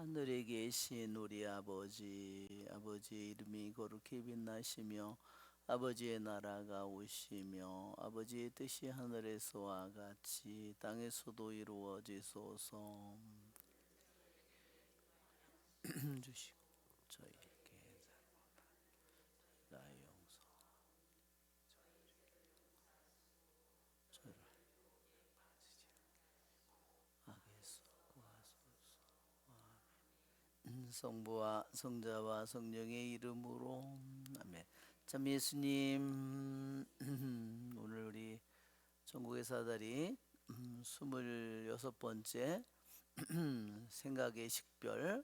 하늘에 계신 우리 아버지, 아버지의 이름이 거룩히 빛나시며 아버지의 나라가 오시며 아버지의 뜻이 하늘에서와 같이 땅에서도 이루어지소서. 주시고 저희에게 나의 용서 저를 악에서 구하소서. 성부와 성자와 성령의 이름으로 아멘. 참 예수님, 오늘 우리 전국의 사다리 26번째 생각의 식별,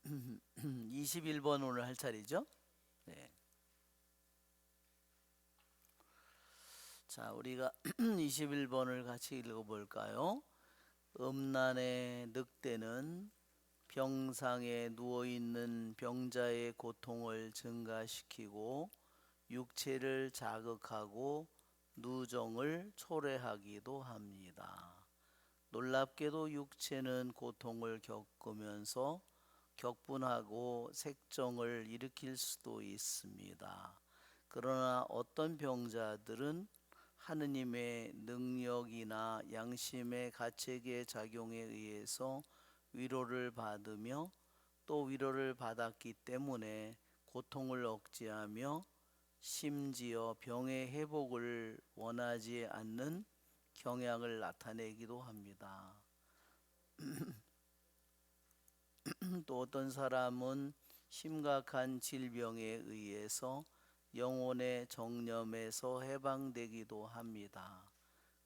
21번 오늘 할 차례죠. 네. 자, 우리가 21번을 같이 읽어볼까요? 음란의 늑대는 병상에 누워있는 병자의 고통을 증가시키고 육체를 자극하고 누정을 초래하기도 합니다. 놀랍게도 육체는 고통을 겪으면서 격분하고 색정을 일으킬 수도 있습니다. 그러나 어떤 병자들은 하느님의 능력이나 양심의 가책의 작용에 의해서 위로를 받으며 또 위로를 받았기 때문에 고통을 억제하며 심지어 병의 회복을 원하지 않는 경향을 나타내기도 합니다. 또 어떤 사람은 심각한 질병에 의해서 영혼의 정념에서 해방되기도 합니다.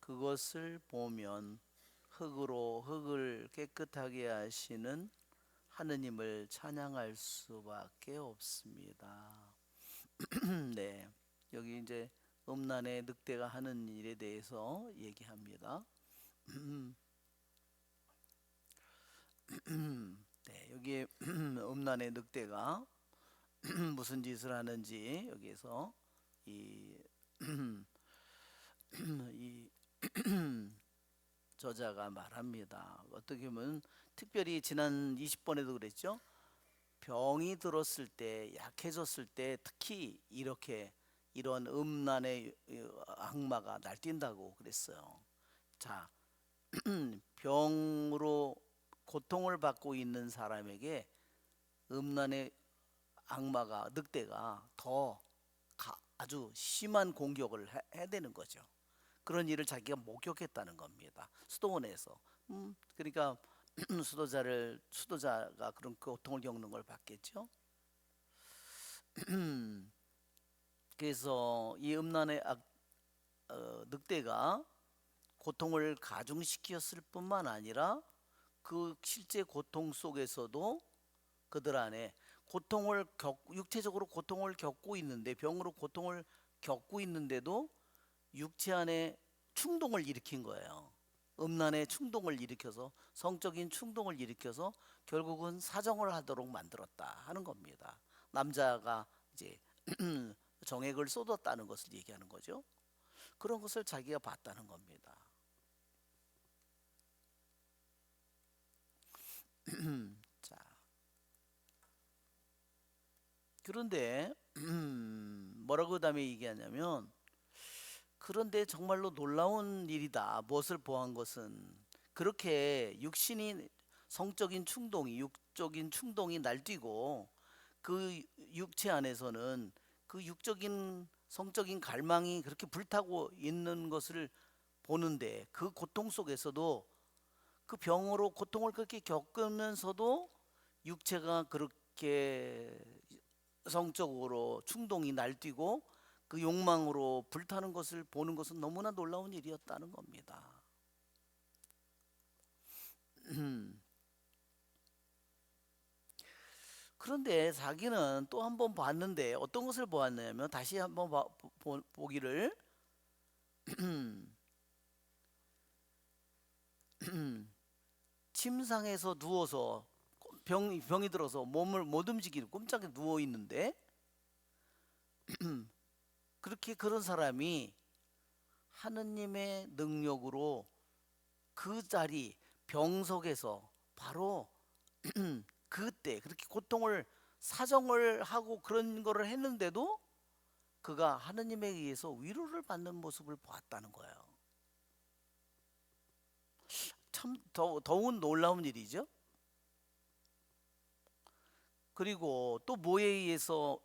그것을 보면 흙을 깨끗하게 하시는 하느님을 찬양할 수밖에 없습니다. 네, 여기 이제 음란의 늑대가 하는 일에 대해서 얘기합니다. 네, 여기 음란의 늑대가 무슨 짓을 하는지 여기서 이, 이 저자가 말합니다. 어떻게 보면 특별히 지난 20번에도 그랬죠. 병이 들었을 때, 약해졌을 때 특히 이런 음란의 악마가 날뛴다고 그랬어요. 자, 병으로 고통을 받고 있는 사람에게 음란의 악마가, 늑대가 더 아주 심한 공격을 해야 되는 거죠. 그런 일을 자기가 목격했다는 겁니다. 수도원에서. 그러니까 수도자가 그런 고통을 겪는 걸 봤겠죠. 그래서 이 음란의 늑대가 고통을 가중시켰을 뿐만 아니라 그 실제 고통 속에서도 그들 안에 육체적으로 고통을 겪고 있는데, 병으로 고통을 겪고 있는데도 육체 안에 충동을 일으킨 거예요. 음란의 충동을 일으켜서, 성적인 충동을 일으켜서 결국은 사정을 하도록 만들었다 하는 겁니다. 남자가 이제 정액을 쏟았다는 것을 얘기하는 거죠. 그런 것을 자기가 봤다는 겁니다. 자, 그런데 뭐라고 그다음에 얘기하냐면, 그런데 정말로 놀라운 일이다. 무엇을 보한 것은, 그렇게 육적인 충동이 날뛰고 그 육체 안에서는 그 육적인 성적인 갈망이 그렇게 불타고 있는 것을 보는데, 그 고통 속에서도, 그 병으로 고통을 그렇게 겪으면서도 육체가 그렇게 성적으로 충동이 날뛰고 그 욕망으로 불타는 것을 보는 것은 너무나 놀라운 일이었다는 겁니다. 그런데 자기는 또 한 번 봤는데, 어떤 것을 보았냐면, 다시 한번 보기를 침상에서 누워서 병이 들어서 몸을 못 움직이고 꼼짝이 누워 있는데 그렇게 그런 사람이 하느님의 능력으로 그 자리 병석에서 바로 그때 그렇게 고통을 사정을 하고 그런 거를 했는데도 그가 하느님에 의해서 위로를 받는 모습을 보았다는 거예요. 참 더욱 놀라운 일이죠. 그리고 또 뭐에 의해서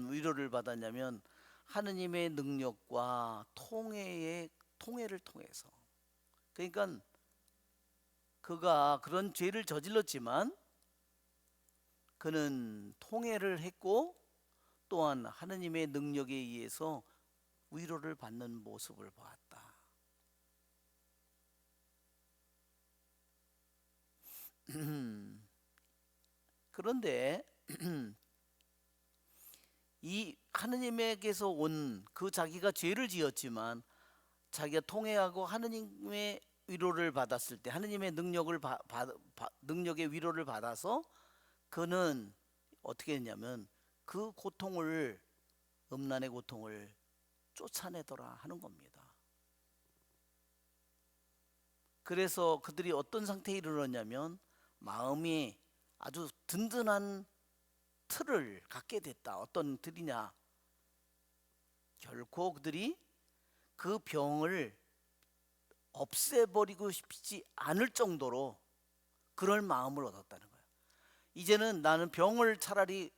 위로를 받았냐면 하느님의 능력과 통해를 통해서. 그러니까 그가 그런 죄를 저질렀지만 그는 통해를 했고 또한 하느님의 능력에 의해서 위로를 받는 모습을 보았다. 그런데 이 하느님에게서 온 그 자기가 죄를 지었지만 자기가 통회하고 하느님의 위로를 받았을 때 하느님의 능력의 위로를 받아서 그는 어떻게 했냐면 그 고통을 음란의 고통을 쫓아내더라 하는 겁니다. 그래서 그들이 어떤 상태에 이르렀냐면 마음이 아주 든든한 틀을 갖게 됐다. 어떤 틀이냐? 결코 그들이 그 병을 없애버리고 싶지 않을 정도로 그럴 마음을 얻었다는 거예요. 이제는 나는 병을 차라리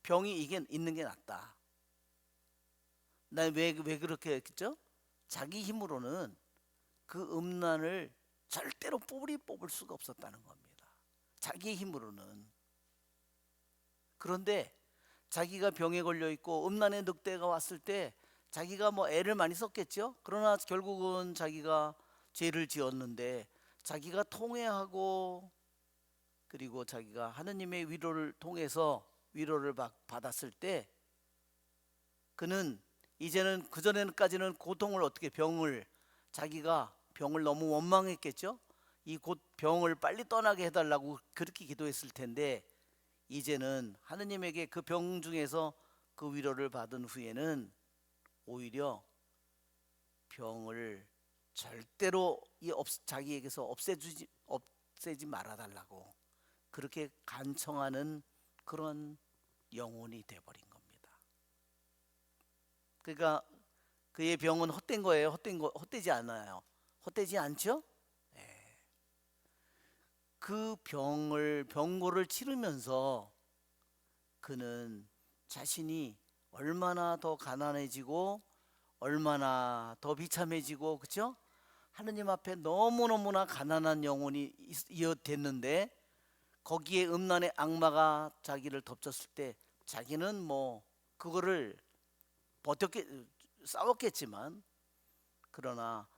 병이 이게 있는 게 낫다. 나 왜 그렇게 했죠? 자기 힘으로는 그 음란을 절대로 뽑을 수가 없었다는 겁니다. 자기의 힘으로는. 그런데 자기가 병에 걸려 있고 음란의 늑대가 왔을 때 자기가 뭐 애를 많이 썼겠죠. 그러나 결국은 자기가 죄를 지었는데 자기가 통회하고 그리고 자기가 하느님의 위로를 통해서 위로를 받았을 때 그는 이제는 그전에까지는 고통을 어떻게 자기가 병을 너무 원망했겠죠. 이 곧 병을 빨리 떠나게 해달라고 그렇게 기도했을 텐데 이제는 하느님에게 그 병 중에서 그 위로를 받은 후에는 오히려 병을 절대로 자기에게서 없애지 말아달라고 그렇게 간청하는 그런 영혼이 돼버린 겁니다. 그러니까 그의 병은 헛된 거예요. 헛되지 않아요. 헛되지 않죠? 네. 그 병고를 치르면서 그는 자신이 얼마나 더 가난해지고 얼마나 더 비참해지고 그렇죠? 하느님 앞에 너무너무나 가난한 영혼이 됐는데 거기에 음란의 악마가 자기를 덮쳤을 때 자기는 뭐 그거를 싸웠겠지만 그러나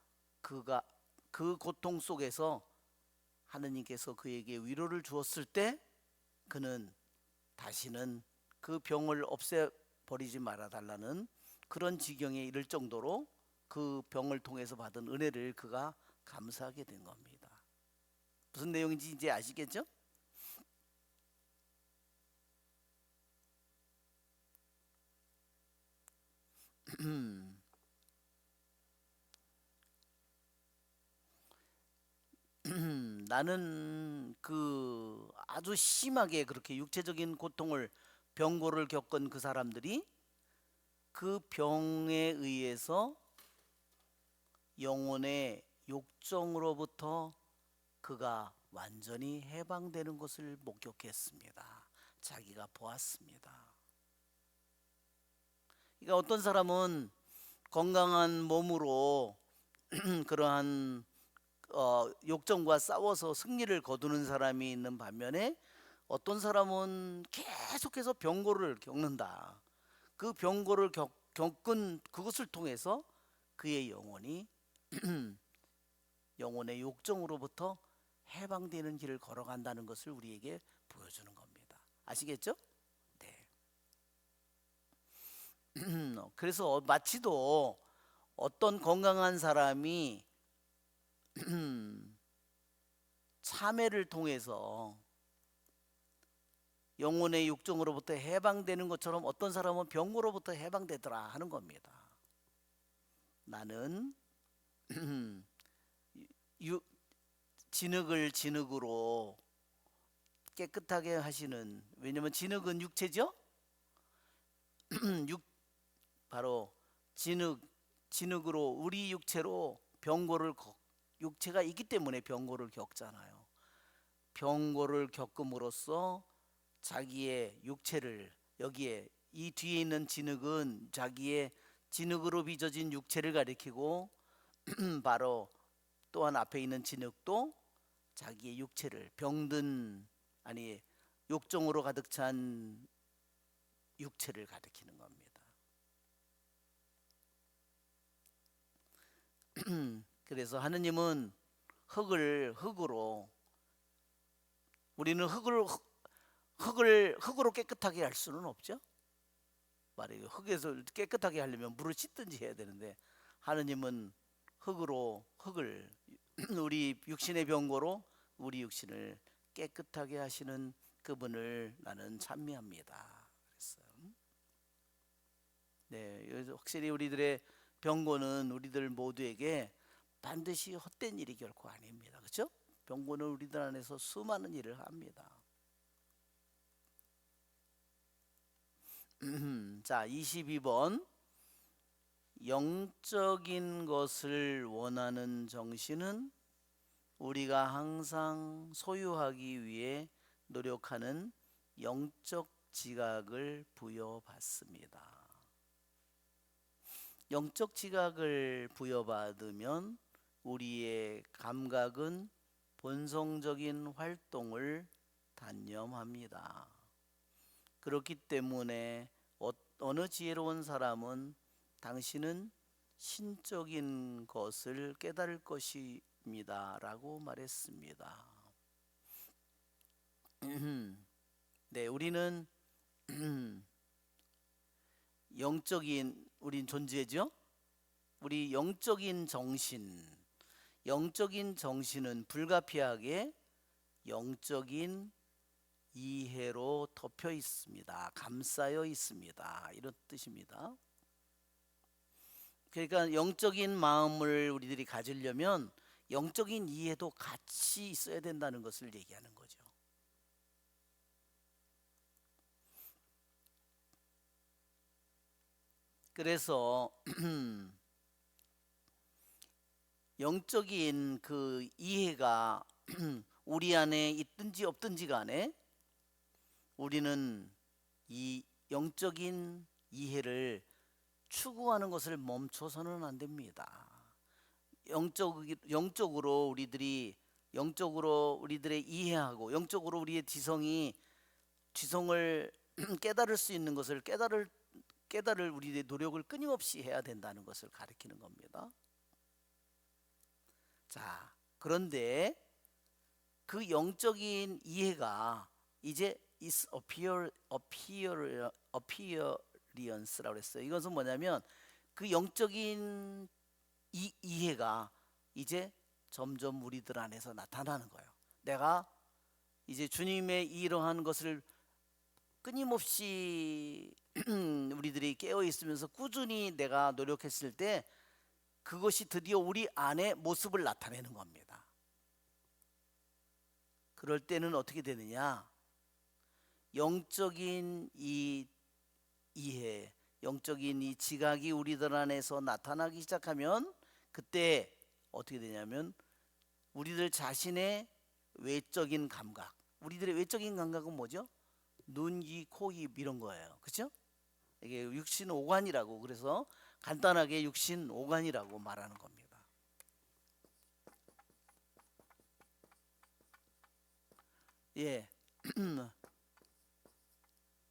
그가 그 고통 속에서 하느님께서 그에게 위로를 주었을 때 그는 다시는 그 병을 없애버리지 말아달라는 그런 지경에 이를 정도로 그 병을 통해서 받은 은혜를 그가 감사하게 된 겁니다. 무슨 내용인지 이제 아시겠죠? 나는 그 아주 심하게 그렇게 육체적인 고통을 병고를 겪은 그 사람들이 그 병에 의해서 영혼의 욕정으로부터 그가 완전히 해방되는 것을 목격했습니다. 자기가 보았습니다. 그러니까 어떤 사람은 건강한 몸으로 그러한 욕정과 싸워서 승리를 거두는 사람이 있는 반면에 어떤 사람은 계속해서 병고를 겪는다. 그 병고를 겪은 그것을 통해서 그의 영혼이 영혼의 욕정으로부터 해방되는 길을 걸어간다는 것을 우리에게 보여주는 겁니다. 아시겠죠? 네. 그래서 마치도 어떤 건강한 사람이 참회를 통해서 영혼의 육정으로부터 해방되는 것처럼 어떤 사람은 병으로부터 해방되더라 하는 겁니다. 나는 진흙을 진흙으로 깨끗하게 하시는, 왜냐면 진흙은 육체죠. 바로 진흙으로 우리 육체로 육체가 있기 때문에 병고를 겪잖아요. 병고를 겪음으로써 자기의 육체를, 여기에 이 뒤에 있는 진흙은 자기의 진흙으로 빚어진 육체를 가리키고 바로 또한 앞에 있는 진흙도 자기의 육체를, 병든, 아니 욕정으로 가득 찬 육체를 가리키는 겁니다. 그래서 하느님은 흙으로, 우리는 흙으로 깨끗하게 할 수는 없죠. 말이에요. 흙에서 깨끗하게 하려면 물을 씻든지 해야 되는데, 하느님은 흙을 우리 육신의 병고로 우리 육신을 깨끗하게 하시는 그분을 나는 찬미합니다. 그랬어요. 네, 확실히 우리들의 병고는 우리들 모두에게 반드시 헛된 일이 결코 아닙니다. 그렇죠? 병고는 우리들 안에서 수많은 일을 합니다. 자, 22번. 영적인 것을 원하는 정신은 우리가 항상 소유하기 위해 노력하는 영적 지각을 부여받습니다. 영적 지각을 부여받으면 우리의 감각은 본성적인 활동을 단념합니다. 그렇기 때문에 어느 지혜로운 사람은 당신은 신적인 것을 깨달을 것입니다 라고 말했습니다. 네, 우리는 우린 존재죠. 우리 영적인 정신은 불가피하게 영적인 이해로 덮여 있습니다. 감싸여 있습니다. 이런 뜻입니다. 그러니까 영적인 마음을 우리들이 가지려면 영적인 이해도 같이 있어야 된다는 것을 얘기하는 거죠. 그래서 영적인 그 이해가 우리 안에 있든지 없든지 간에 우리는 이 영적인 이해를 추구하는 것을 멈춰서는 안 됩니다. 영적으로 우리들의 이해하고 영적으로 우리의 지성을 깨달을 수 있는 것을 깨달을 우리의 노력을 끊임없이 해야 된다는 것을 가리키는 겁니다. 자, 그런데 그 영적인 이해가 이제 is appearance라고 했어요. 이것은 뭐냐면 그 영적인 이해가 이제 점점 우리들 안에서 나타나는 거예요. 내가 이제 주님의 이러한 것을 끊임없이 우리들이 깨어 있으면서 꾸준히 내가 노력했을 때 그것이 드디어 우리 안에 모습을 나타내는 겁니다. 그럴 때는 어떻게 되느냐? 영적인 이 이해, 영적인 이 지각이 우리들 안에서 나타나기 시작하면 그때 어떻게 되냐면 우리들 자신의 외적인 감각, 우리들의 외적인 감각은 뭐죠? 눈, 귀, 코, 입 이런 거예요. 그렇죠? 이게 육신 오관이라고, 그래서 간단하게 육신 오관이라고 말하는 겁니다. 예.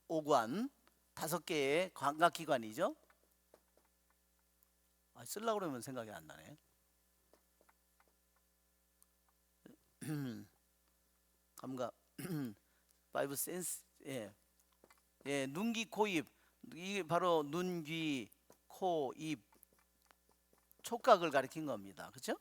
오관 5개의 감각기관이죠. 쓰려고 그러면 생각이 안 나네. 감각 5 센스. 예. 예, 눈, 귀, 코, 입. 이게 바로 눈, 귀, 코, 입, 촉각을 가리킨 겁니다. 그렇죠?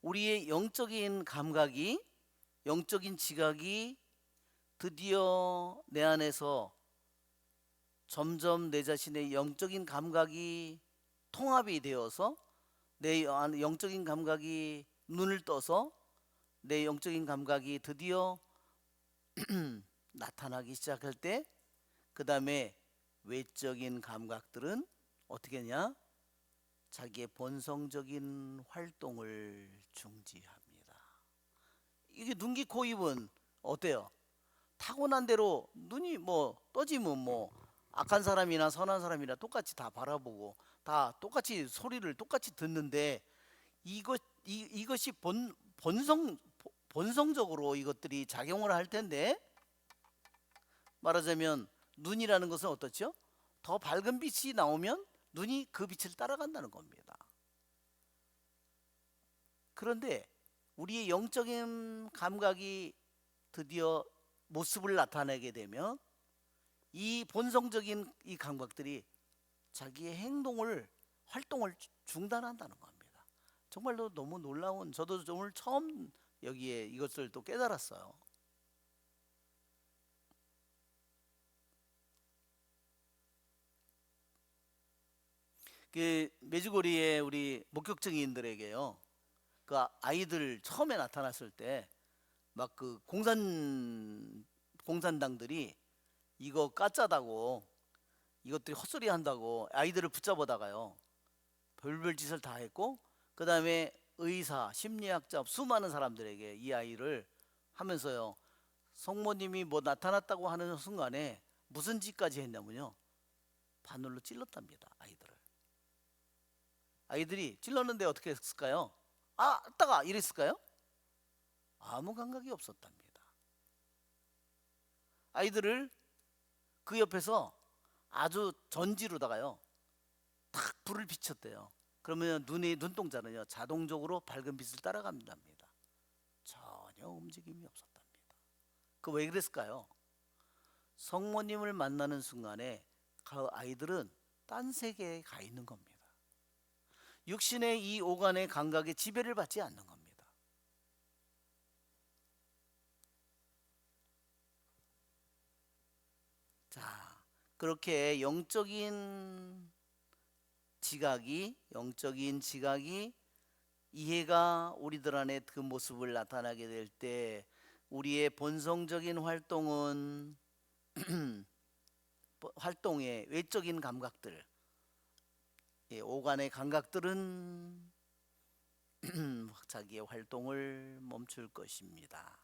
우리의 영적인 감각이, 영적인 지각이 드디어 내 안에서 점점 내 자신의 영적인 감각이 통합이 되어서 내 영적인 감각이 눈을 떠서 내 영적인 감각이 드디어 나타나기 시작할 때, 그 다음에 외적인 감각들은 어떻게 하냐? 자기의 본성적인 활동을 중지합니다. 이게 눈, 귀, 코, 입은 어때요? 타고난 대로 눈이 뭐 떠지면 뭐 악한 사람이나 선한 사람이나 똑같이 다 바라보고 다 똑같이 소리를 똑같이 듣는데, 이것이 본성적으로 이것들이 작용을 할 텐데, 말하자면 눈이라는 것은 어떻죠? 더 밝은 빛이 나오면 눈이 그 빛을 따라간다는 겁니다. 그런데 우리의 영적인 감각이 드디어 모습을 나타내게 되면 이 본성적인 이 감각들이 자기의 활동을 중단한다는 겁니다. 정말로 너무 놀라운, 저도 오늘 처음 여기에 이것을 또 깨달았어요. 그 메주고리에 우리 목격증인들에게요, 그 아이들 처음에 나타났을 때 막 그 공산당들이 이거 가짜다고, 이것들이 헛소리 한다고 아이들을 붙잡아다가요 별별 짓을 다 했고, 그 다음에 의사, 심리학자, 수많은 사람들에게 이 아이를 하면서요, 성모님이 뭐 나타났다고 하는 순간에 무슨 짓까지 했냐면요, 바늘로 찔렀답니다. 아이들이 찔렀는데 어떻게 했을까요? 아 따가 이랬을까요? 아무 감각이 없었답니다. 아이들을 그 옆에서 아주 전지로다가요 탁 불을 비췄대요. 그러면 눈동자는요 자동적으로 밝은 빛을 따라간답니다. 전혀 움직임이 없었답니다. 그 왜 그랬을까요? 성모님을 만나는 순간에 그 아이들은 딴 세계에 가 있는 겁니다. 육신의 이 오간의 감각에 지배를 받지 않는 겁니다. 자, 그렇게 영적인 지각이 이해가 우리들 안에 그 모습을 나타나게 될 때, 우리의 본성적인 활동의 외적인 감각들, 오간의 감각들은 자기의 활동을 멈출 것입니다.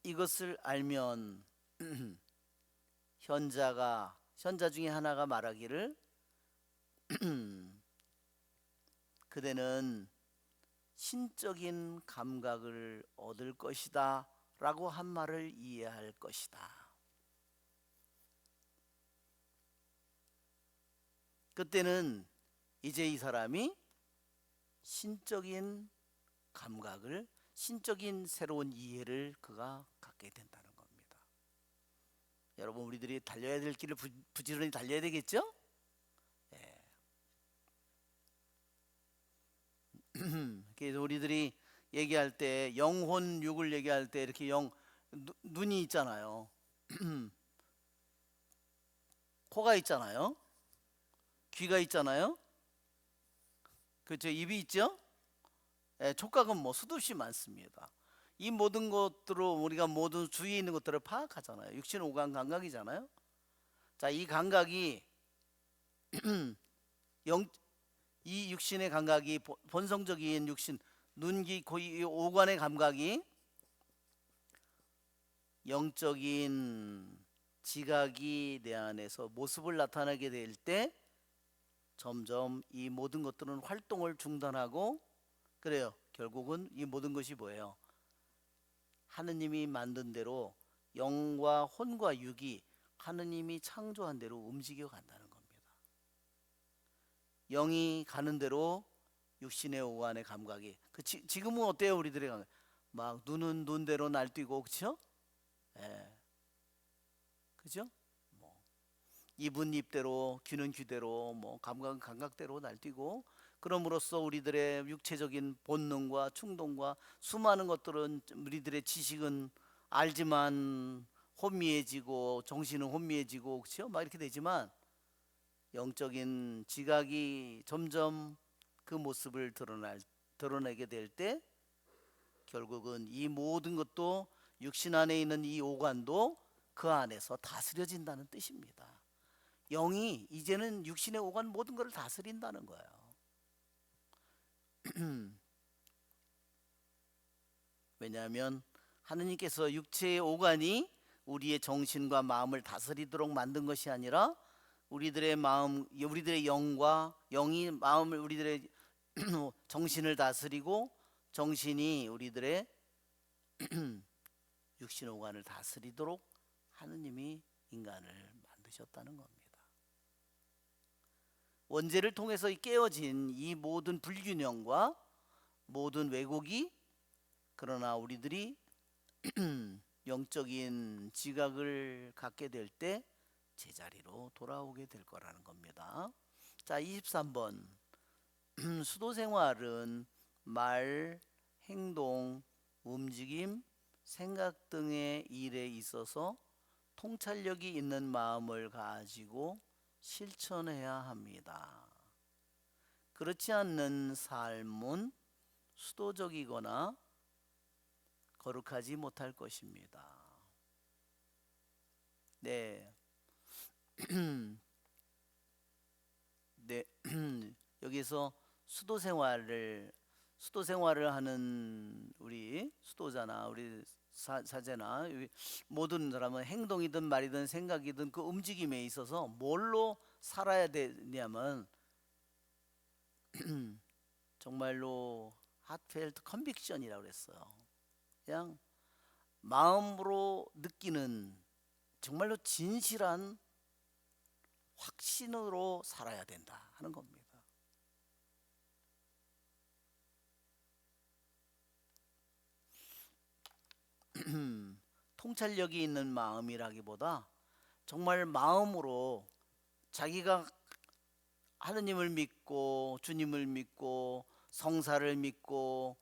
이것을 알면 현자 중에 하나가 말하기를 그대는 신적인 감각을 얻을 것이다 라고 한 말을 이해할 것이다. 그때는 이제 이 사람이 신적인 감각을, 신적인 새로운 이해를 그가 갖게 된다는 겁니다. 여러분, 우리들이 달려야 될 길을 부지런히 달려야 되겠죠? 예. 그래서 우리들이 얘기할 때 영혼 육을 얘기할 때 이렇게 눈이 있잖아요. 코가 있잖아요. 귀가 있잖아요. 그렇죠. 입이 있죠. 예, 촉각은 뭐 수도 없이 많습니다. 이 모든 것들로 우리가 모든 주위에 있는 것들을 파악하잖아요. 육신 오감 감각이잖아요. 자, 이 감각이 이 육신의 감각이 본성적인 육신, 눈, 귀, 코, 이 오관의 감각이 영적인 지각이 내 안에서 모습을 나타나게 될 때 점점 이 모든 것들은 활동을 중단하고, 그래요. 결국은 이 모든 것이 뭐예요? 하느님이 만든 대로 영과 혼과 육이 하느님이 창조한 대로 움직여 간다는 겁니다. 영이 가는 대로 육신의 오간의 감각이 지금은 어때요? 우리들의 감각, 막 눈은 눈대로 날뛰고, 그렇죠? 예. 그죠? 뭐 입은 입대로, 귀는 귀대로, 뭐 감각은 감각대로 날뛰고, 그럼으로써 우리들의 육체적인 본능과 충동과 수많은 것들은, 우리들의 지식은 알지만 혼미해지고 정신은 혼미해지고 그렇죠? 막 이렇게 되지만 영적인 지각이 점점 그 모습을 드러내게 될 때 결국은 이 모든 것도 육신 안에 있는 이 오간도 그 안에서 다스려진다는 뜻입니다. 영이 이제는 육신의 오간 모든 것을 다스린다는 거예요. 왜냐하면 하느님께서 육체의 오간이 우리의 정신과 마음을 다스리도록 만든 것이 아니라 우리들의 마음, 우리들의 영과 영이 마음을 우리들의 정신을 다스리고 정신이 우리들의 육신 오간을 다스리도록 하느님이 인간을 만드셨다는 겁니다. 원죄를 통해서 깨어진 이 모든 불균형과 모든 왜곡이 그러나 우리들이 영적인 지각을 갖게 될 때 제자리로 돌아오게 될 거라는 겁니다. 자, 23번. 수도 생활은 말, 행동, 움직임, 생각 등의 일에 있어서 통찰력이 있는 마음을 가지고 실천해야 합니다. 그렇지 않는 삶은 수도적이거나 거룩하지 못할 것입니다. 네. 네. 여기서 수도 생활을 하는 우리 수도자나 우리 사제나 모든 사람은 행동이든 말이든 생각이든 그 움직임에 있어서 뭘로 살아야 되냐면 정말로 heartfelt conviction이라고 그랬어요. 그냥 마음으로 느끼는 정말로 진실한 확신으로 살아야 된다 하는 겁니다. 통찰력이 있는 마음이라기보다 정말 마음으로 자기가 하느님을 믿고 주님을 믿고 성사를 믿고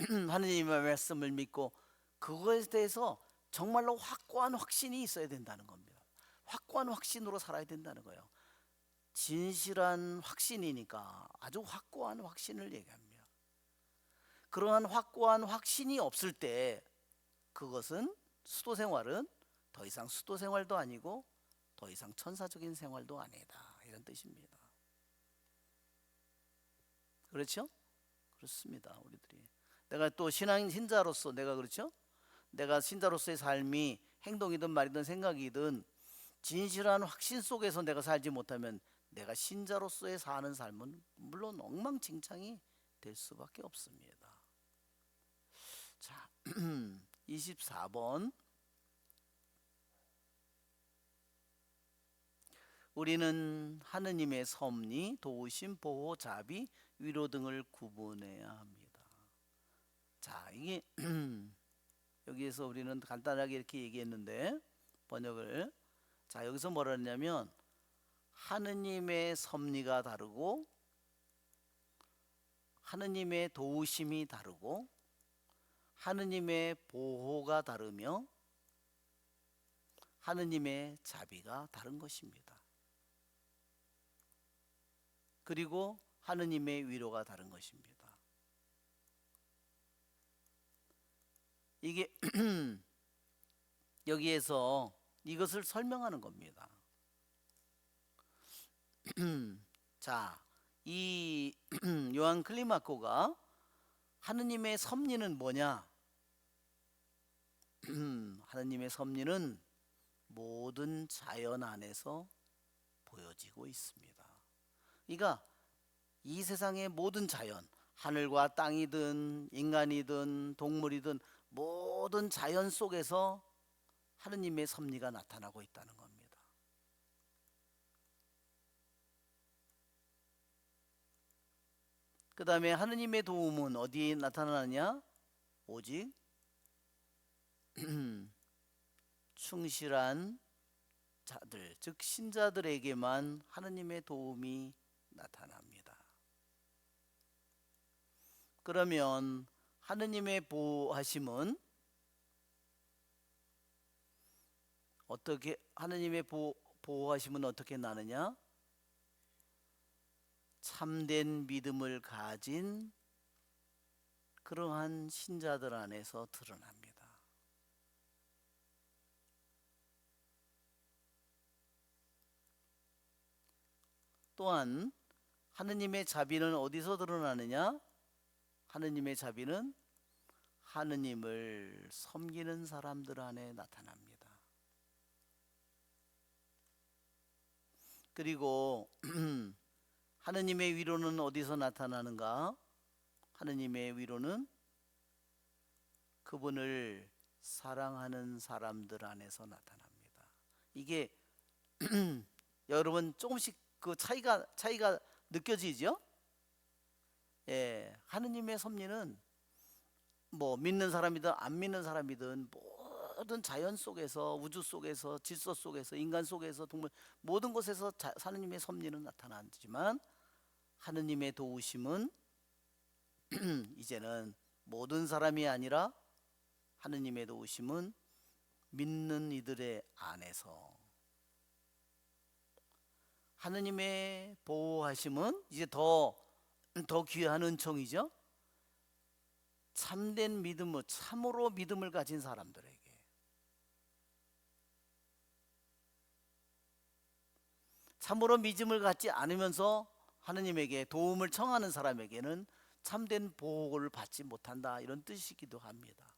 하느님의 말씀을 믿고 그거에 대해서 정말로 확고한 확신이 있어야 된다는 겁니다. 확고한 확신으로 살아야 된다는 거예요. 진실한 확신이니까 아주 확고한 확신을 얘기합니다. 그러한 확고한 확신이 없을 때 그것은 수도 생활은 더 이상 수도 생활도 아니고 더 이상 천사적인 생활도 아니다 이런 뜻입니다. 그렇죠? 그렇습니다. 우리들이 내가 또 신자로서 내가 그렇죠? 내가 신자로서의 삶이 행동이든 말이든 생각이든 진실한 확신 속에서 내가 살지 못하면 내가 신자로서의 사는 삶은 물론 엉망진창이 될 수밖에 없습니다. 자, 24번. 우리는 하느님의 섭리, 도우심, 보호, 자비, 위로 등을 구분해야 합니다. 자, 이게 여기에서 우리는 간단하게 이렇게 얘기했는데 번역을 자 여기서 뭐라 했냐면 하느님의 섭리가 다르고 하느님의 도우심이 다르고 하느님의 보호가 다르며 하느님의 자비가 다른 것입니다. 그리고 하느님의 위로가 다른 것입니다. 이게 여기에서 이것을 설명하는 겁니다. 자, 이 요한 클리마코가 하느님의 섭리는 뭐냐? 하느님의 섭리는 모든 자연 안에서 보여지고 있습니다. 그러니까 이 세상의 모든 자연, 하늘과 땅이든 인간이든 동물이든 모든 자연 속에서 하느님의 섭리가 나타나고 있다는 겁니다. 그 다음에 하느님의 도움은 어디에 나타나느냐? 오직 충실한 자들, 즉 신자들에게만 하느님의 도움이 나타납니다. 그러면 하느님의 보호하심은 어떻게 하느님의 보호하심은 어떻게 나느냐? 참된 믿음을 가진 그러한 신자들 안에서 드러납니다. 또한 하느님의 자비는 어디서 드러나느냐? 하느님의 자비는 하느님을 섬기는 사람들 안에 나타납니다. 그리고 하느님의 위로는 어디서 나타나는가? 하느님의 위로는 그분을 사랑하는 사람들 안에서 나타납니다. 이게 여러분 조금씩 그 차이가 느껴지죠? 예, 하느님의 섭리는 뭐 믿는 사람이든 안 믿는 사람이든 모든 자연 속에서, 우주 속에서, 질서 속에서, 인간 속에서, 동물 모든 곳에서 하느님의 섭리는 나타나지만 하느님의 도우심은 이제는 모든 사람이 아니라 하느님의 도우심은 믿는 이들의 안에서, 하느님의 보호하심은 이제 더 귀한 은총이죠. 참된 믿음을, 참으로 믿음을 가진 사람들에게, 참으로 믿음을 갖지 않으면서 하느님에게 도움을 청하는 사람에게는 참된 보호를 받지 못한다, 이런 뜻이기도 합니다.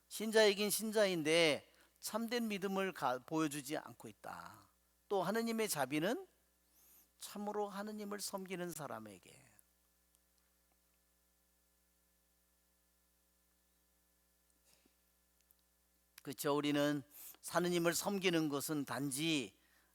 신자이긴 신자인데 참된 믿음을 보여주지 않고 있다. 또 하느님의 자비는 참으로 하느님을 섬기는 사람에게, 그렇죠. 우리는 하느님을 섬기는 것은 단지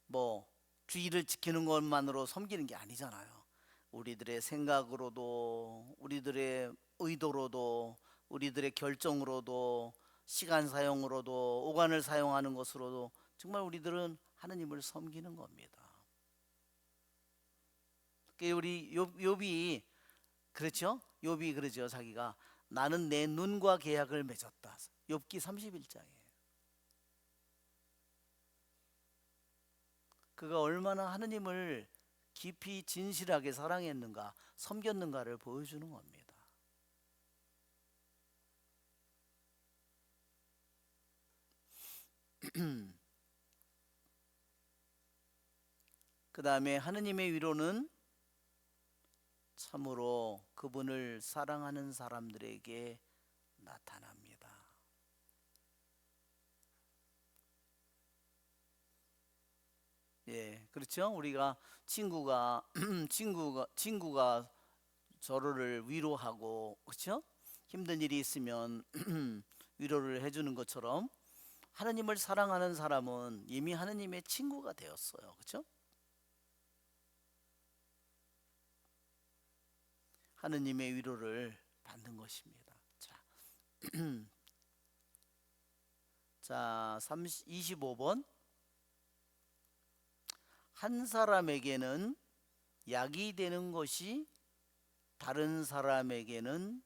뭐 주의를 지키는 것만으로 섬기는 게 아니잖아요. 우리들의 생각으로도, 우리들의 의도로도, 우리들의 결정으로도, 시간 사용으로도, 오간을 사용하는 것으로도 정말 우리들은 하느님을 섬기는 겁니다. 우리 욥이 그렇죠? 욥이 그러죠. 자기가 나는 내 눈과 계약을 맺었다. 욥기 31장에 그가 얼마나 하느님을 깊이 진실하게 사랑했는가, 섬겼는가를 보여주는 겁니다. 그 다음에 하느님의 위로는 참으로 그분을 사랑하는 사람들에게 나타납니다. 예, 그렇죠. 우리가 친구가 저를 위로하고, 그렇죠? 힘든 일이 있으면 위로를 해주는 것처럼 하느님을 사랑하는 사람은 이미 하느님의 친구가 되었어요. 그렇죠? 하느님의 위로를 받는 것입니다. 자, 25번. 한 사람에게는 약이 되는 것이 다른 사람에게는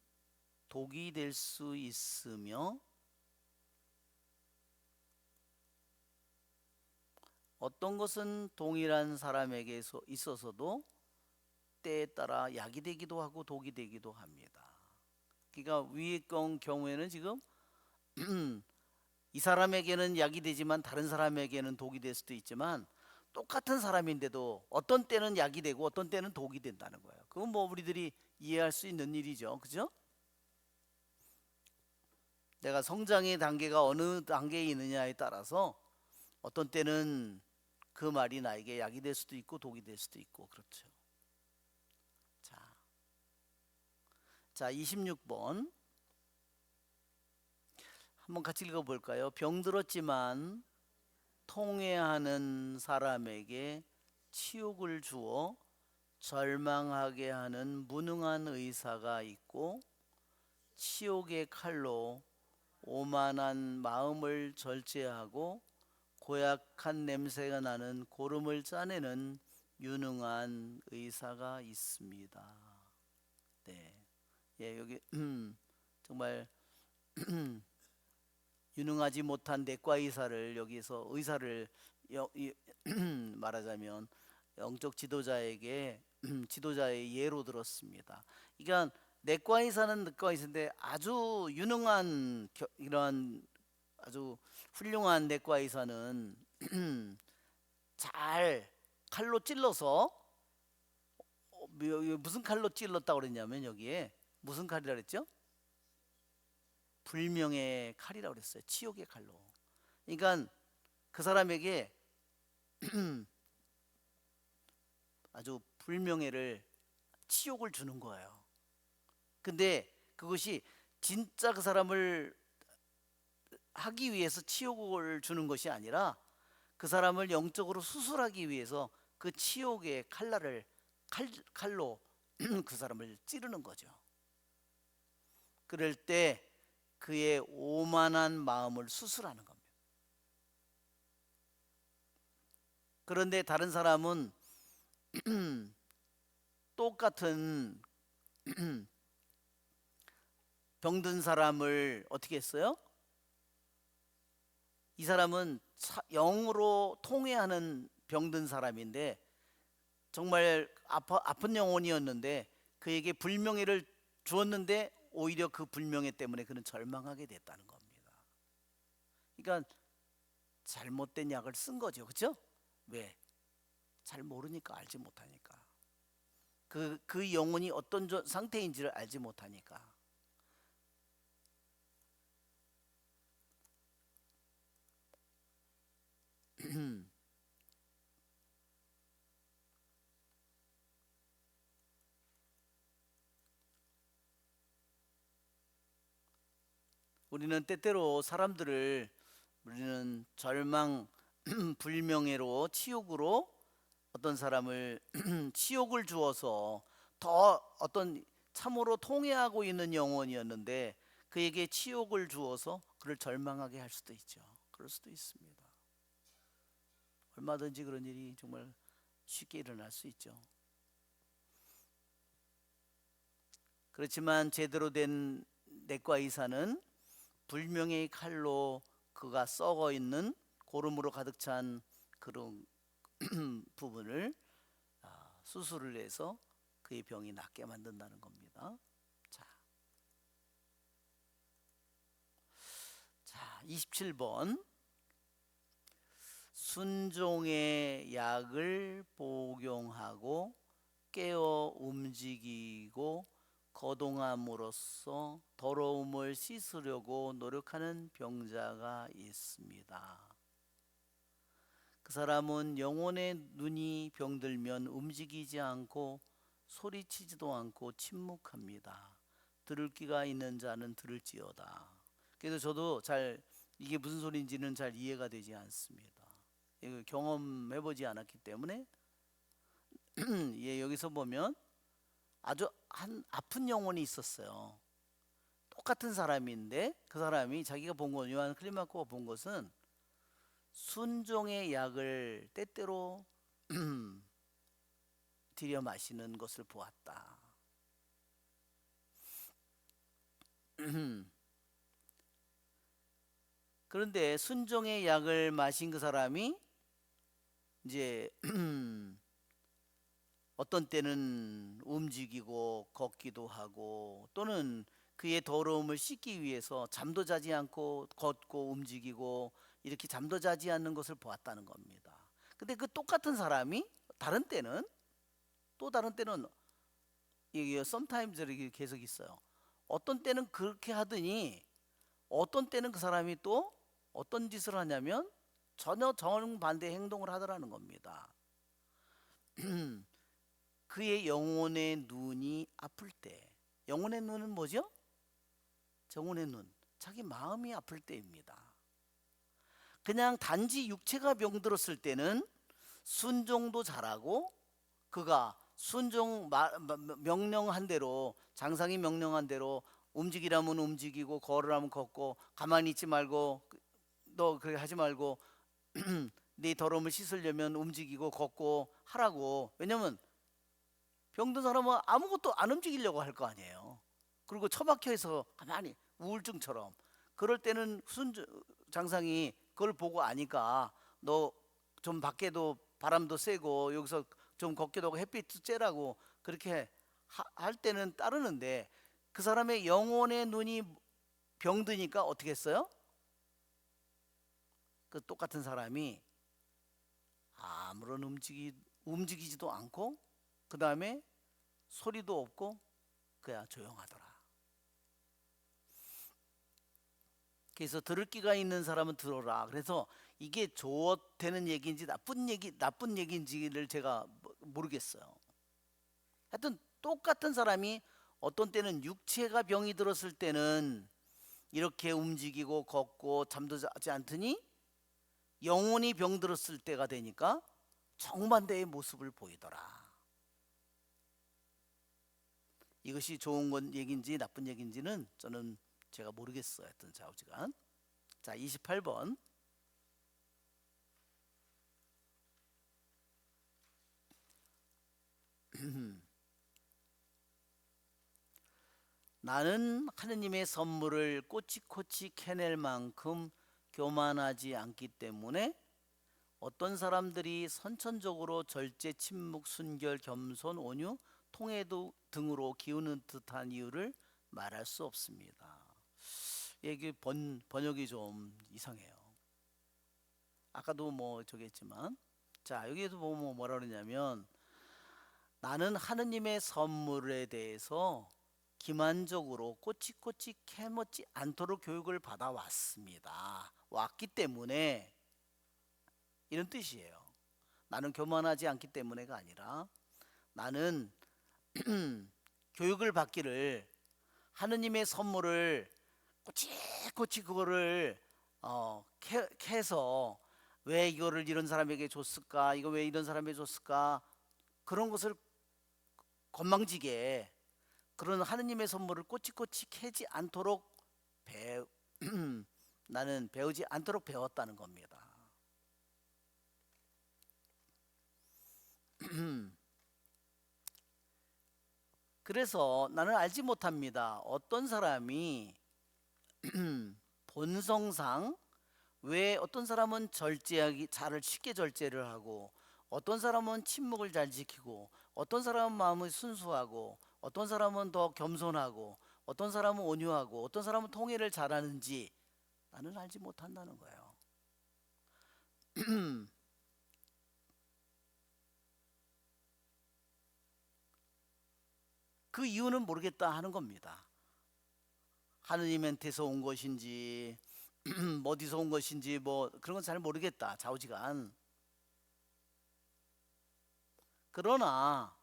독이 될 수 있으며 어떤 것은 동일한 사람에게 있어서도 때에 따라 약이 되기도 하고 독이 되기도 합니다. 그러니까 위의 경우에는 지금 이 사람에게는 약이 되지만 다른 사람에게는 독이 될 수도 있지만 똑같은 사람인데도 어떤 때는 약이 되고 어떤 때는 독이 된다는 거예요. 그건 뭐 우리들이 이해할 수 있는 일이죠. 그죠? 내가 성장의 단계가 어느 단계에 있느냐에 따라서 어떤 때는 그 말이 나에게 약이 될 수도 있고 독이 될 수도 있고, 그렇죠. 자, 26번 한번 같이 읽어볼까요? 병들었지만 통회하는 사람에게 치욕을 주어 절망하게 하는 무능한 의사가 있고 치욕의 칼로 오만한 마음을 절제하고 고약한 냄새가 나는 고름을 짜내는 유능한 의사가 있습니다. 네, 예, 여기 정말 유능하지 못한 내과 의사를 여기서 의사를 말하자면 영적 지도자에게 지도자의 예로 들었습니다. 그러니까 내과 의사는 내과 의사인데 아주 유능한 이런 아주 훌륭한 내과 의사는 잘 칼로 찔러서 무슨 칼로 찔렀다고 그랬냐면 여기에 무슨 칼이라 그랬죠? 불명의 칼이라고 그랬어요. 치욕의 칼로. 그러니까 그 사람에게 아주 불명예를 치욕을 주는 거예요. 근데 그것이 진짜 그 사람을 하기 위해서 치욕을 주는 것이 아니라 그 사람을 영적으로 수술하기 위해서 그 치욕의 칼로 그 사람을 찌르는 거죠. 그럴 때 그의 오만한 마음을 수술하는 겁니다. 그런데 다른 사람은 똑같은 병든 사람을 어떻게 했어요? 이 사람은 영으로 통회하는 병든 사람인데 정말 아픈 영혼이었는데 그에게 불명예를 주었는데 오히려 그 불명예 때문에 그는 절망하게 됐다는 겁니다. 그러니까 잘못된 약을 쓴 거죠. 그렇죠? 왜? 잘 모르니까, 알지 못하니까. 그 영혼이 어떤 상태인지를 알지 못하니까. 우리는 때때로 사람들을 우리는 절망, 불명예로 치욕으로 어떤 사람을 치욕을 주어서 더 어떤 참으로 통회하고 있는 영혼이었는데 그에게 치욕을 주어서 그를 절망하게 할 수도 있죠. 그럴 수도 있습니다. 얼마든지 그런 일이 정말 쉽게 일어날 수 있죠. 그렇지만 제대로 된 내과 의사는 불명예의 칼로 그가 썩어 있는 고름으로 가득 찬 그런 부분을 수술을 해서 그의 병이 낫게 만든다는 겁니다. 자, 27번. 순종의 약을 복용하고 깨어 움직이고 거동함으로써 더러움을 씻으려고 노력하는 병자가 있습니다. 그 사람은 영혼의 눈이 병들면 움직이지 않고 소리치지도 않고 침묵합니다. 들을 귀가 있는 자는 들을지어다. 그래서 저도 잘 이게 무슨 소리인지는 잘 이해가 되지 않습니다. 이거 경험해보지 않았기 때문에 예, 여기서 보면 아주 아픈 영혼이 있었어요. 똑같은 사람인데 그 사람이 자기가 본 것, 요한 클리마코가 본 것은 순종의 약을 때때로 들여 마시는 것을 보았다. 그런데 순종의 약을 마신 그 사람이 이제 어떤 때는 움직이고 걷기도 하고 또는 그의 더러움을 씻기 위해서 잠도 자지 않고 걷고 움직이고 이렇게 잠도 자지 않는 것을 보았다는 겁니다. 근데 그 똑같은 사람이 다른 때는 또 다른 때는 이게 sometimes 이렇게 계속 있어요. 어떤 때는 그렇게 하더니 어떤 때는 그 사람이 또 어떤 짓을 하냐면 전혀 정반대 행동을 하더라는 겁니다. 그의 영혼의 눈이 아플 때, 영혼의 눈은 뭐죠? 영혼의 눈, 자기 마음이 아플 때입니다. 그냥 단지 육체가 병들었을 때는 순종도 잘하고 그가 순종 명령한 대로 장상이 명령한 대로 움직이라면 움직이고 걸으라면 걷고 가만히 있지 말고 너 그렇게 하지 말고 네 더러움을 씻으려면 움직이고 걷고 하라고. 왜냐면 병든 사람은 아무것도 안 움직이려고 할 거 아니에요. 그리고 처박혀 있어 가만히 우울증처럼 그럴 때는 장상이 그걸 보고 아니까 너 좀 밖에도 바람도 쐬고 여기서 좀 걷기도 하고 햇빛도 쬐라고 그렇게 할 때는 따르는데, 그 사람의 영혼의 눈이 병드니까 어떻게 했어요? 그 똑같은 사람이 아무런 움직이지도 않고, 그 다음에 소리도 없고 그야 조용하더라. 그래서 들을 귀가 있는 사람은 들어라. 그래서 이게 좋되는 얘기인지 나쁜 얘기인지를 제가 모르겠어요. 하여튼 똑같은 사람이 어떤 때는 육체가 병이 들었을 때는 이렇게 움직이고 걷고 잠도 자지 않더니, 영혼이 병들었을 때가 되니까 정반대의 모습을 보이더라. 이것이 좋은 건 얘기인지 나쁜 얘기인지는 저는 제가 모르겠어요. 하여튼 좌우지간. 자, 28번. 나는 하느님의 선물을 꼬치꼬치 캐낼 만큼 교만하지 않기 때문에 어떤 사람들이 선천적으로 절제, 침묵, 순결, 겸손, 온유, 통해도 등으로 기우는 듯한 이유를 말할 수 없습니다. 이게 번역이 좀 이상해요. 아까도 뭐 저기 했지만, 자, 여기에도 보면 뭐라 그러냐면, 나는 하느님의 선물에 대해서 기만적으로 꼬치꼬치 캐묻지 않도록 교육을 받아왔습니다. 왔기 때문에, 이런 뜻이에요. 나는 교만하지 않기 때문에가 아니라, 나는 교육을 받기를, 하느님의 선물을 꼬치꼬치 그거를 캐서 왜 이거를 이런 사람에게 줬을까, 이거 왜 이런 사람에게 줬을까, 그런 것을 건망지게 그런 하느님의 선물을 꼬치꼬치 캐지 않도록 나는 배우지 않도록 배웠다는 겁니다. 그래서 나는 알지 못합니다. 어떤 사람이 본성상, 왜 어떤 사람은 잘을 쉽게 절제를 하고, 어떤 사람은 침묵을 잘 지키고, 어떤 사람은 마음이 순수하고, 어떤 사람은 더 겸손하고, 어떤 사람은 온유하고, 어떤 사람은 통해를 잘하는지 나는 알지 못한다는 거예요. 그 이유는 모르겠다 하는 겁니다. 하느님한테서 온 것인지 어디서 온 것인지 뭐 그런 건 잘 모르겠다, 좌우지간. 그러나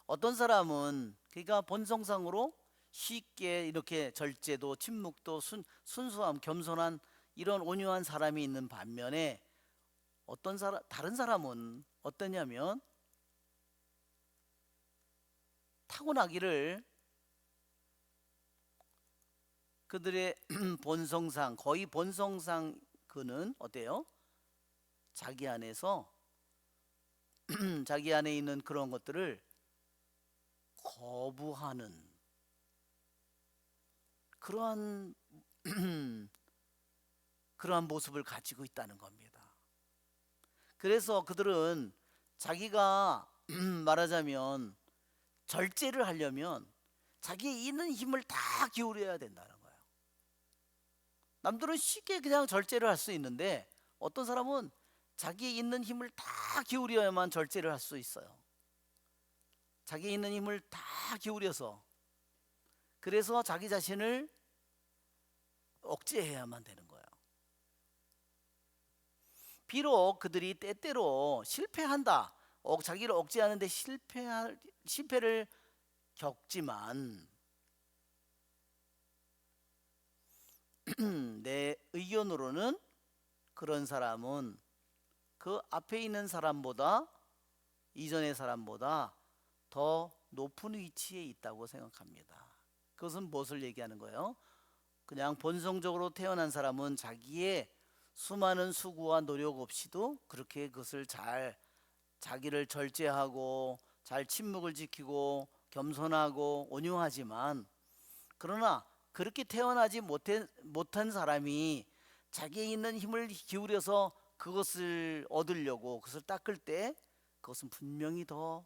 어떤 사람은 그러니까 본성상으로 쉽게 이렇게 절제도 침묵도 순수함 겸손한 이런 온유한 사람이 있는 반면에, 다른 사람은 어떠냐면 타고나기를 그들의 본성상, 거의 본성상 그는 어때요? 자기 안에서 자기 안에 있는 그런 것들을 거부하는 그러한 그러한 모습을 가지고 있다는 겁니다. 그래서 그들은 자기가 말하자면 절제를 하려면 자기의 있는 힘을 다 기울여야 된다는 거예요. 남들은 쉽게 그냥 절제를 할 수 있는데, 어떤 사람은 자기의 있는 힘을 다 기울여야만 절제를 할 수 있어요. 자기의 있는 힘을 다 기울여서, 그래서 자기 자신을 억제해야만 되는 거예요. 비록 그들이 때때로 실패한다, 자기를 억제하는데 실패를 겪지만 내 의견으로는 그런 사람은 그 앞에 있는 사람보다, 이전의 사람보다 더 높은 위치에 있다고 생각합니다. 그것은 무엇을 얘기하는 거예요? 그냥 본성적으로 태어난 사람은 자기의 수많은 수고와 노력 없이도 그렇게 그것을 자기를 절제하고 잘 침묵을 지키고 겸손하고 온유하지만, 그러나 그렇게 태어나지 못한 사람이 자기에 있는 힘을 기울여서 그것을 얻으려고 그것을 닦을 때 그것은 분명히 더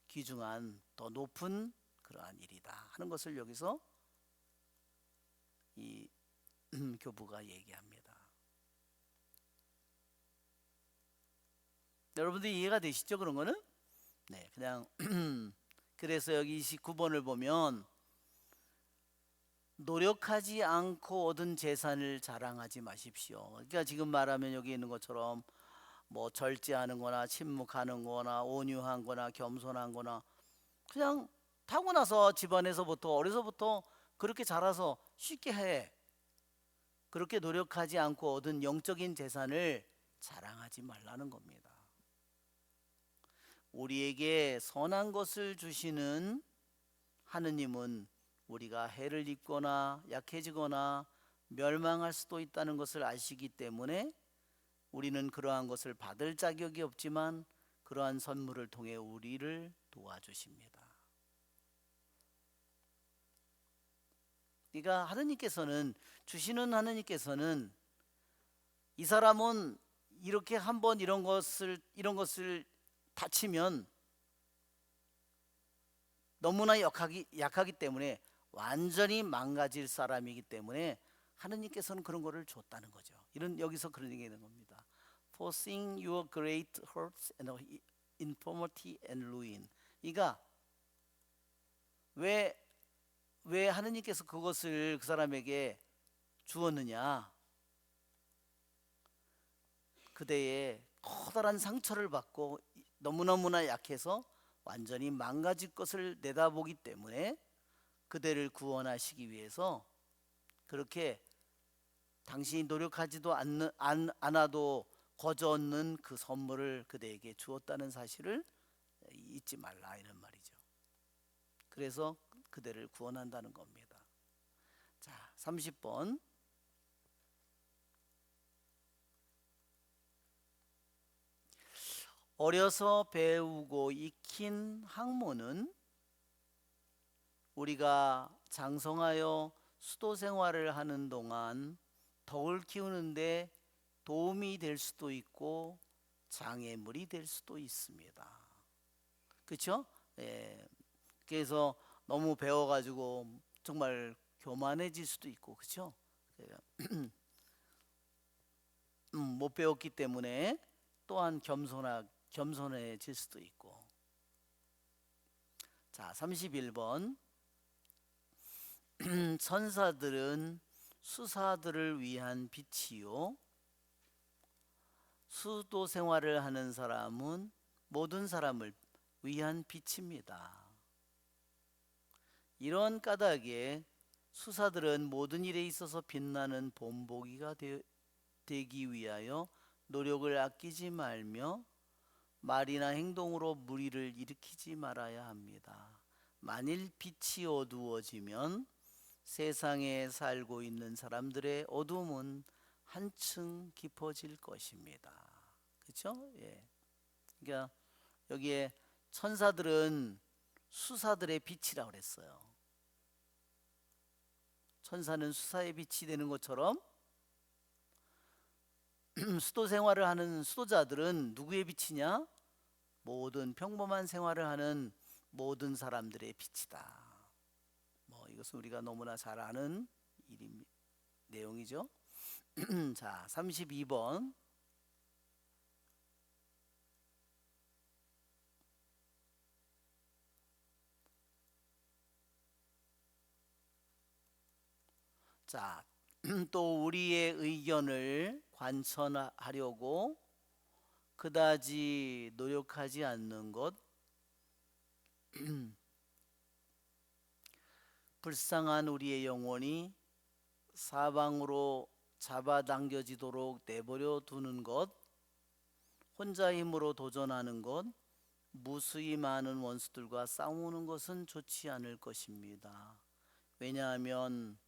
귀중한 더 높은 그러한 일이다 하는 것을 여기서 이 교부가 얘기합니다. 여러분들이 이해가 되시죠? 그런 거는? 네, 그냥 그래서 여기 29번을 보면 노력하지 않고 얻은 재산을 자랑하지 마십시오. 그러니까 지금 말하면 여기 있는 것처럼 뭐 절제하는 거나 침묵하는 거나 온유한 거나 겸손한 거나 그냥 타고나서 집안에서부터 어려서부터 그렇게 자라서 쉽게 해. 그렇게 노력하지 않고 얻은 영적인 재산을 자랑하지 말라는 겁니다. 우리에게 선한 것을 주시는 하느님은 우리가 해를 입거나 약해지거나 멸망할 수도 있다는 것을 아시기 때문에 우리는 그러한 것을 받을 자격이 없지만 그러한 선물을 통해 우리를 도와주십니다. 그러니까 하느님께서는 주시는 하느님께서는 이 사람은 이렇게 한번 이런 것을 다치면 너무나 약하기 때문에 완전히 망가질 사람이기 때문에 하느님께서는 그런 거를 줬다는 거죠. 이런 여기서 그런 얘기하는 겁니다. For seeing your great hurts and infirmity and ruin. 그러니까 왜 하느님께서 그것을 그 사람에게 주었느냐? 그대의 커다란 상처를 받고 너무너무나 약해서 완전히 망가질 것을 내다보기 때문에 그대를 구원하시기 위해서 그렇게 당신이 노력하지도 않아도 거저 얻는 그 선물을 그대에게 주었다는 사실을 잊지 말라 이런 말이죠. 그래서 그대를 구원한다는 겁니다. 자, 30번. 어려서 배우고 익힌 학문은 우리가 장성하여 수도 생활을 하는 동안 덕을 키우는데 도움이 될 수도 있고 장애물이 될 수도 있습니다. 그렇죠? 예. 그래서 너무 배워가지고 정말 교만해질 수도 있고, 그렇죠? 못 배웠기 때문에 또한 겸손해질 수도 있고. 자, 31번. 천사들은 수사들을 위한 빛이요 수도 생활을 하는 사람은 모든 사람을 위한 빛입니다. 이런 까닭에 수사들은 모든 일에 있어서 빛나는 본보기가 되기 위하여 노력을 아끼지 말며 말이나 행동으로 무리를 일으키지 말아야 합니다. 만일 빛이 어두워지면 세상에 살고 있는 사람들의 어둠은 한층 깊어질 것입니다. 그렇죠? 예. 그러니까 여기에 천사들은 수사들의 빛이라고 그랬어요. 천사는 수사의 빛이 되는 것처럼 수도 생활을 하는 수도자들은 누구의 빛이냐? 모든 평범한 생활을 하는 모든 사람들의 빛이다. 이것은 우리가 너무나 잘 아는 내용이죠. 자, 32번. 자, 또 우리의 의견을 관철하려고 그다지 노력하지 않는 것 불쌍한 우리의 영혼이 사방으로 잡아당겨지도록 내버려 두는 것 혼자 힘으로 도전하는 것 무수히 많은 원수들과 싸우는 것은 좋지 않을 것입니다. 왜냐하면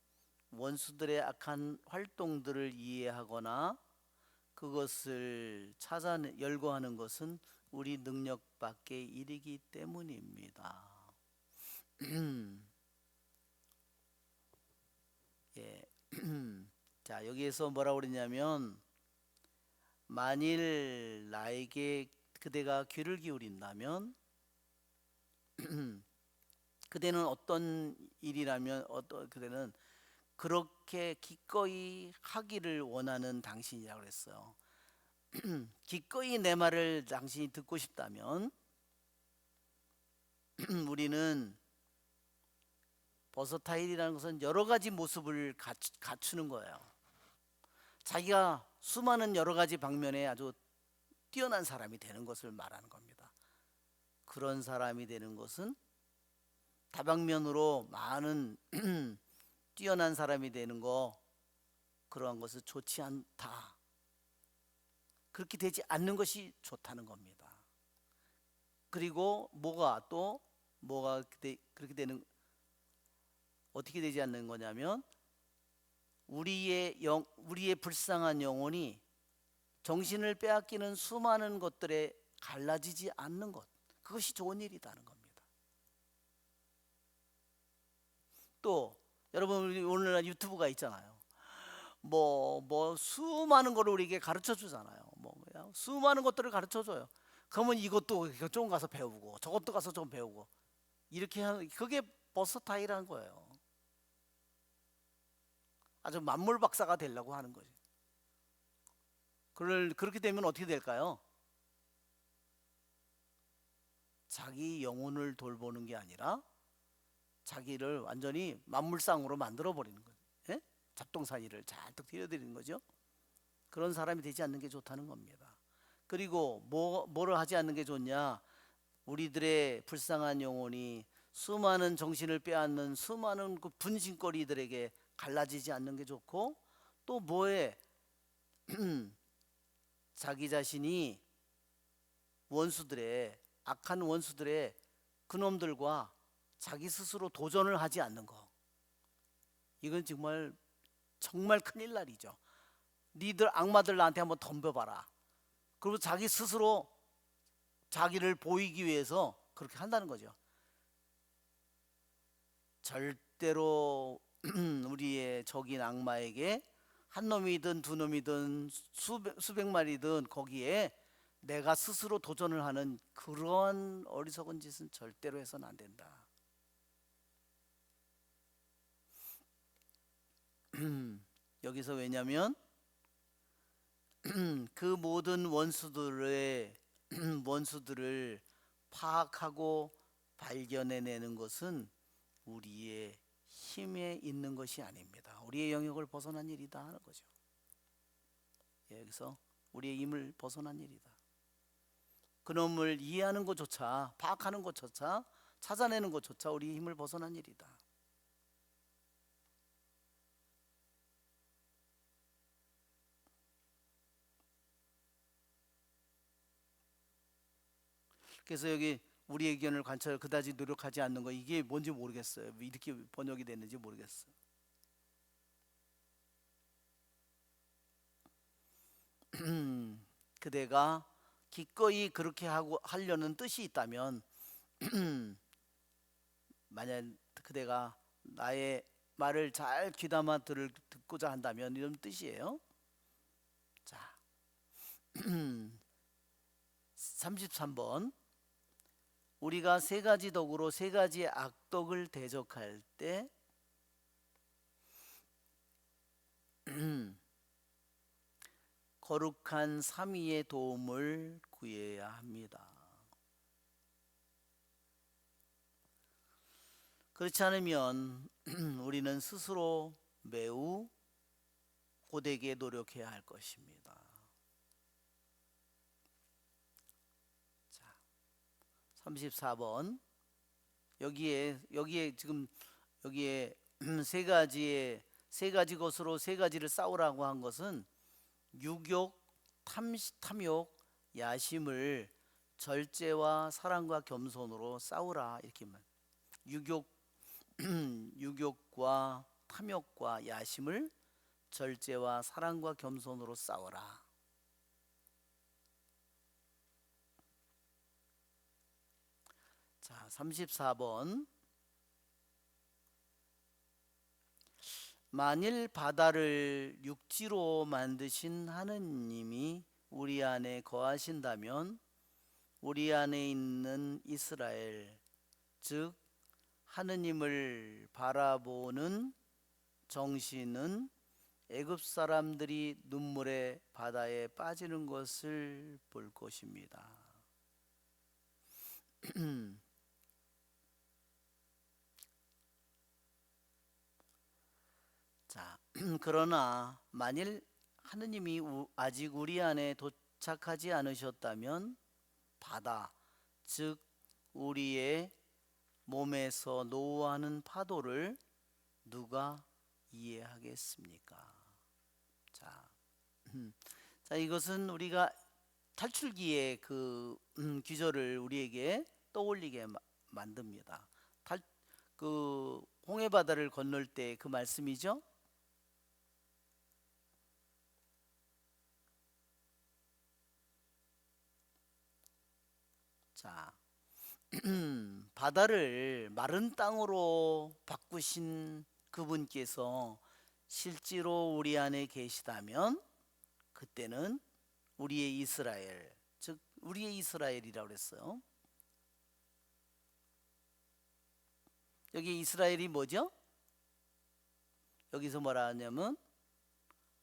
원수들의 악한 활동들을 이해하거나 그것을 열거하는 것은 우리 능력 밖의 일이기 때문입니다. 자, 여기에서 뭐라고 그랬냐면 만일 나에게 그대가 귀를 기울인다면 그대는 어떤 일이라면 그대는 그렇게 기꺼이 하기를 원하는 당신이라고 그랬어요. 기꺼이 내 말을 당신이 듣고 싶다면 우리는 버서타일이라는 것은 여러 가지 모습을 갖추는 거예요. 자기가 수많은 여러 가지 방면에 아주 뛰어난 사람이 되는 것을 말하는 겁니다. 그런 사람이 되는 것은 다방면으로 많은 뛰어난 사람이 되는 거, 그러한 것은 좋지 않다. 그렇게 되지 않는 것이 좋다는 겁니다. 그리고 뭐가 그렇게 되는, 어떻게 되지 않는 거냐면 우리의 불쌍한 영혼이 정신을 빼앗기는 수많은 것들에 갈라지지 않는 것, 그것이 좋은 일이라는 겁니다. 또 여러분, 오늘날 유튜브가 있잖아요. 수많은 거를 우리에게 가르쳐 주잖아요. 수많은 것들을 가르쳐 줘요. 그러면 이것도 좀 가서 배우고 저것도 가서 좀 배우고, 이렇게 하는, 그게 버서타일한 거예요. 아주 만물 박사가 되려고 하는 거지. 그렇게 되면 어떻게 될까요? 자기 영혼을 돌보는 게 아니라 자기를 완전히 만물상으로 만들어 버리는 거예요. 예? 잡동사니를 잔뜩 띄워드리는 거죠. 그런 사람이 되지 않는 게 좋다는 겁니다. 그리고 뭐를 하지 않는 게 좋냐? 우리들의 불쌍한 영혼이 수많은 정신을 빼앗는 수많은 그 분신거리들에게 갈라지지 않는 게 좋고, 또 자기 자신이 악한 원수들의 그놈들과 자기 스스로 도전을 하지 않는 거, 이건 정말 큰일 날이죠. 니들 악마들 나한테 한번 덤벼봐라. 그리고 자기 스스로 자기를 보이기 위해서 그렇게 한다는 거죠. 절대로 우리의 적인 악마에게 한 놈이든 두 놈이든 수백 마리든 거기에 내가 스스로 도전을 하는 그런 어리석은 짓은 절대로 해서는 안 된다. 여기서 왜냐면 그 모든 원수들을 파악하고 발견해내는 것은 우리의 힘에 있는 것이 아닙니다. 우리의 영역을 벗어난 일이다 하는 거죠. 여기서 우리의 힘을 벗어난 일이다. 그놈을 이해하는 것조차, 파악하는 것조차, 찾아내는 것조차 우리의 힘을 벗어난 일이다. 그래서 여기 우리의 의견을 관찰 그다지 노력하지 않는 거, 이게 뭔지 모르겠어요. 이렇게 번역이 됐는지 모르겠어요. 그대가 기꺼이 그렇게 하려는 뜻이 있다면 만약 그대가 나의 말을 잘 귀담아 듣고자 한다면 이런 뜻이에요. 자, 33번. 우리가 세 가지 덕으로 세 가지의 악덕을 대적할 때 거룩한 삼위의 도움을 구해야 합니다. 그렇지 않으면 우리는 스스로 매우 고되게 노력해야 할 것입니다. 자, 34번. 여기에 지금 여기에 세 가지 것으로 세 가지를 싸우라고 한 것은 유욕, 탐욕, 야심을 절제와 사랑과 겸손으로 싸우라, 이렇게만. 유욕과 탐욕과 야심을 절제와 사랑과 겸손으로 싸워라. 자, 34번. 만일 바다를 육지로 만드신 하느님이 우리 안에 거하신다면 우리 안에 있는 이스라엘, 즉 하느님을 바라보는 정신은 애굽 사람들이 눈물의 바다에 빠지는 것을 볼 것입니다. 자, 그러나 만일 하느님이 아직 우리 안에 도착하지 않으셨다면 바다, 즉 우리의 몸에서 노하는 파도를 누가 이해하겠습니까? 자, 자, 이것은 우리가 탈출기의 그 귀절을 우리에게 떠올리게 만듭니다. 그 홍해 바다를 건널 때 그 말씀이죠. 자, 바다를 마른 땅으로 바꾸신 그분께서 실제로 우리 안에 계시다면 그때는 우리의 이스라엘, 즉 우리의 이스라엘이라고 그랬어요. 여기 이스라엘이 뭐죠? 여기서 뭐라 하냐면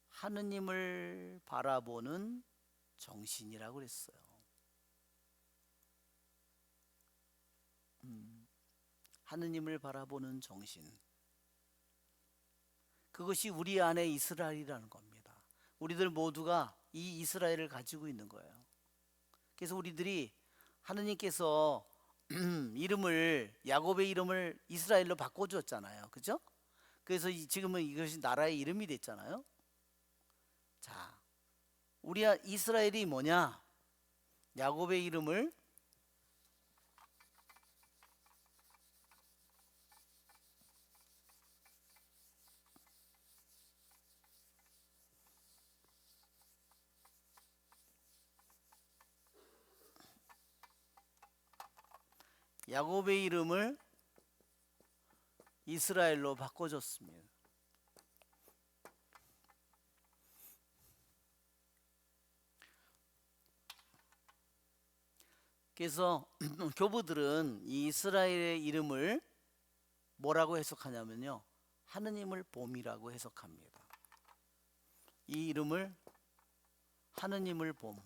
하느님을 바라보는 정신이라고 그랬어요. 하느님을 바라보는 정신. 그것이 우리 안에 이스라엘이라는 겁니다. 우리들 모두가 이 이스라엘을 가지고 있는 거예요. 그래서 우리들이 하느님께서 이름을 야곱의 이름을 이스라엘로 바꿔주었잖아요. 그죠? 그래서 지금은 이것이 나라의 이름이 됐잖아요. 자, 우리 이스라엘이 뭐냐? 야곱의 이름을 이스라엘로 바꿔줬습니다. 그래서 교부들은 이 이스라엘의 이름을 뭐라고 해석하냐면요, 하느님을 봄이라고 해석합니다. 이 이름을 하느님을 봄.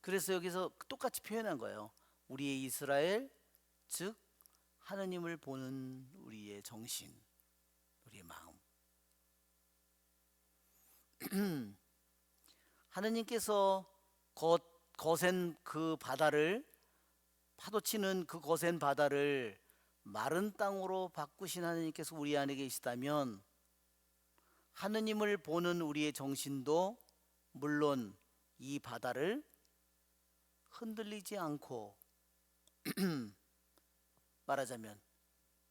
그래서 여기서 똑같이 표현한 거예요. 우리의 이스라엘, 즉 하느님을 보는 우리의 정신, 우리의 마음. 하느님께서 거센 그 바다를, 파도치는 그 거센 바다를 마른 땅으로 바꾸신 하느님께서 우리 안에 계시다면 하느님을 보는 우리의 정신도 물론 이 바다를 흔들리지 않고 말하자면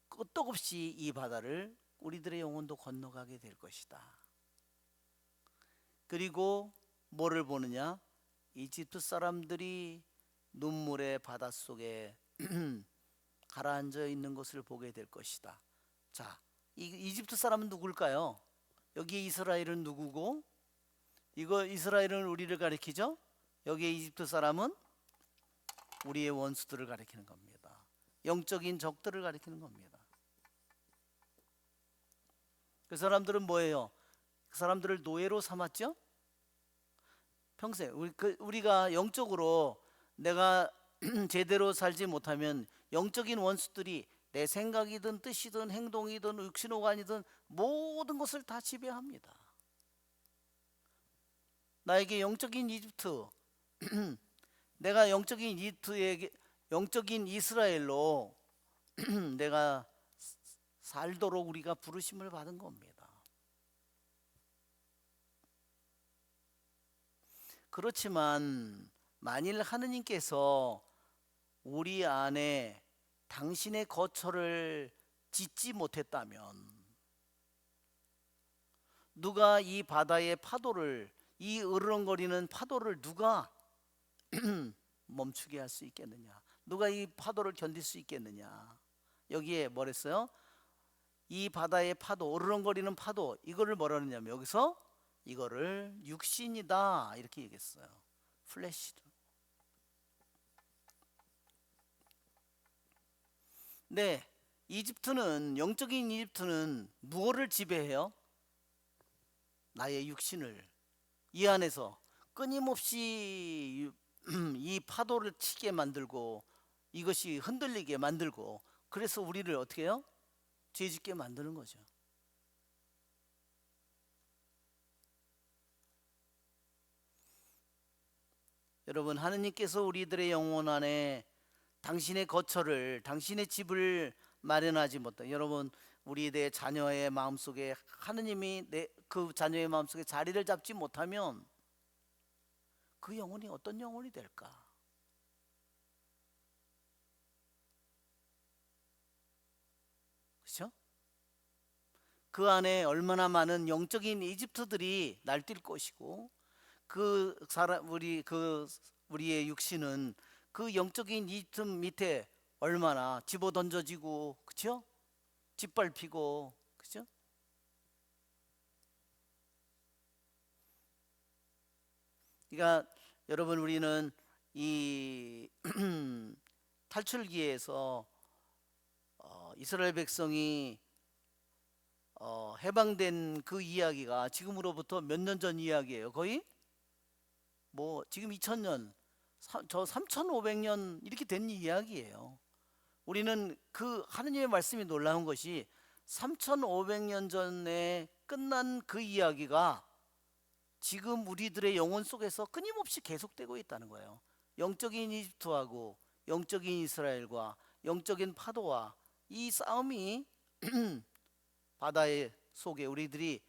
끄떡없이 이 바다를 우리들의 영혼도 건너가게 될 것이다. 그리고 뭐를 보느냐? 이집트 사람들이 눈물의 바닷속에 가라앉아 있는 것을 보게 될 것이다. 자, 이집트 사람은 누굴까요? 여기 이스라엘은 누구고? 이거 이스라엘은 우리를 가리키죠? 여기에 이집트 사람은 우리의 원수들을 가리키는 겁니다. 영적인 적들을 가리키는 겁니다. 그 사람들은 뭐예요? 그 사람들을 노예로 삼았죠? 평생 우리가 영적으로 내가 제대로 살지 못하면 영적인 원수들이 내 생각이든 뜻이든 행동이든 육신오간이든 모든 것을 다 지배합니다. 나에게 영적인 이집트 내가 영적인 이집트에게 영적인 이스라엘로 내가 살도록 우리가 부르심을 받은 겁니다. 그렇지만 만일 하느님께서 우리 안에 당신의 거처를 짓지 못했다면 누가 이 바다의 파도를 이 으르렁거리는 파도를 누가 멈추게 할 수 있겠느냐? 누가 이 파도를 견딜 수 있겠느냐? 여기에 뭐랬어요? 이 바다의 파도, 으르렁거리는 파도, 이거를 뭐라 그러냐면 여기서 이거를 육신이다 이렇게 얘기했어요. 플래시. 네, 이집트는, 영적인 이집트는 무엇을 지배해요? 나의 육신을. 이 안에서 끊임없이 이 파도를 치게 만들고 이것이 흔들리게 만들고, 그래서 우리를 어떻게 해요? 죄짓게 만드는 거죠. 여러분, 하느님께서 우리들의 영혼 안에 당신의 거처를, 당신의 집을 마련하지 못한, 여러분, 우리 내 자녀의 마음속에 하느님이 그 자녀의 마음속에 자리를 잡지 못하면 그 영혼이 어떤 영혼이 될까? 그렇죠? 그 안에 얼마나 많은 영적인 이집트들이 날뛸 것이고, 그 사람, 우리의 육신은 그 영적인 이집트 밑에 얼마나 집어 던져지고, 그렇죠? 짓밟히고, 그렇죠? 그러니까 여러분, 우리는 이 탈출기에서 이스라엘 백성이 해방된 그 이야기가 지금으로부터 몇 년 전 이야기예요. 거의 뭐 지금 2000년, 저 3500년 이렇게 된 이야기예요. 우리는 그 하느님의 말씀이 놀라운 것이 3500년 전에 끝난 그 이야기가 지금 우리들의 영혼 속에서 끊임없이 계속되고 있다는 거예요. 영적인 이집트하고 영적인 이스라엘과 영적인 파도와 이 싸움이 바다의 속에 우리들이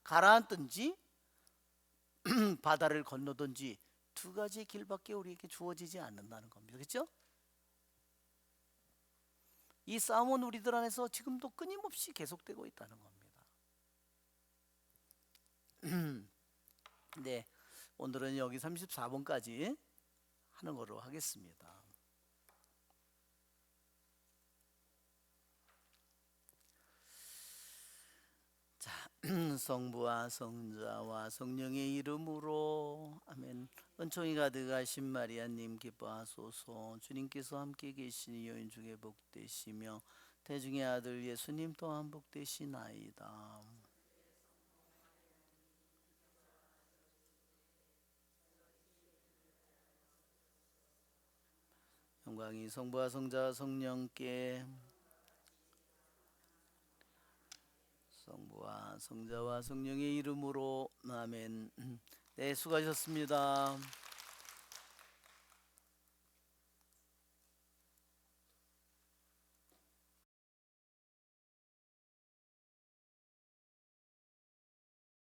가라앉든지 바다를 건너든지 두 가지 길밖에 우리에게 주어지지 않는다는 겁니다. 그렇죠? 이 싸움은 우리들 안에서 지금도 끊임없이 계속되고 있다는 겁니다. 네, 오늘은 여기 34번까지 하는 거로 하겠습니다. 자, 성부와 성자와 성령의 이름으로 아멘. 은총이 가득하신 마리아님 기뻐하소서. 주님께서 함께 계시니 여인 중에 복되시며 태중의 아들 예수님 또한 복되시나이다. 영광이 성부와 성자와 성령께, 성부와 성자와 성령의 이름으로 아멘. 네, 수고하셨습니다.